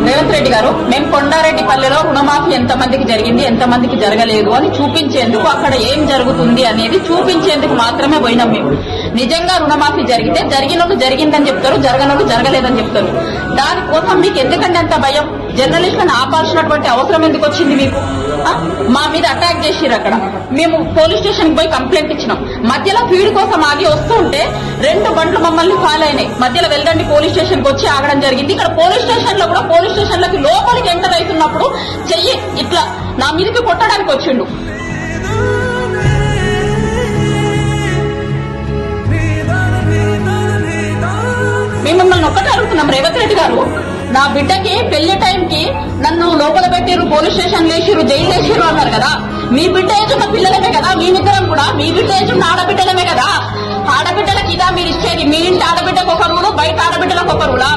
రేవంత్ రెడ్డి గారు, మేము కొండారెడ్డిపల్లెలో రుణమాఫీ ఎంతమందికి జరిగింది, ఎంతమందికి జరగలేదు అని చూపించేందుకు, అక్కడ ఏం జరుగుతుంది అనేది చూపించేందుకు మాత్రమే పోయినాం. మేము నిజంగా రుణమాఫీ జరిగితే జరిగినోళ్ళు జరిగిందని చెప్తారు, జరగనోళ్ళు జరగలేదని చెప్తారు. దానికోసం మీకు ఎందుకంటే అంత భయం? జర్నలిస్టులను ఆపాల్సినటువంటి అవసరం ఎందుకు వచ్చింది మీకు? మా మీద అటాక్ చేసిర్రు. అక్కడ మేము పోలీస్ స్టేషన్ పోయి కంప్లైంట్ ఇచ్చినాం. మధ్యలో ఫీడ్ కోసం ఆగి వస్తూ ఉంటే 2 బండ్లు మమ్మల్ని ఫాలో అయినాయి. మధ్యలో వెళ్ళండి పోలీస్ స్టేషన్ కి వచ్చి ఆగడం జరిగింది. ఇక్కడ పోలీస్ స్టేషన్ లో కూడా పోలీస్ స్టేషన్ లకి లోపలికి ఎంటర్ అవుతున్నప్పుడు చెయ్యి ఇట్లా నా మీదకి కొట్టడానికి వచ్చిండు. మేము మిమ్మల్ని ఒక్కటే అడుగుతున్నాం, రేవంత్ రెడ్డి గారు, నా బిడ్డకి పెళ్లి టైంకి నన్ను లోపల పెట్టిర్రు, పోలీస్ స్టేషన్ వేసిర్రు, జైలు వేసిర్రు అన్నారు కదా. మీ బిడ్డ ఏజ్ ఉన్న పిల్లలమే కదా, మేమిద్దరం కూడా మీ బిడ్డ ఏజ్ ఉన్న ఆడబిడ్డలమే కదా. ఆడబిడ్డలకి ఇదా మీరు ఇచ్చేది? మీ ఇంటి ఆడబిడ్డకు ఒక రూలు, బయట ఆడబిడ్డలకు ఒక రూలా?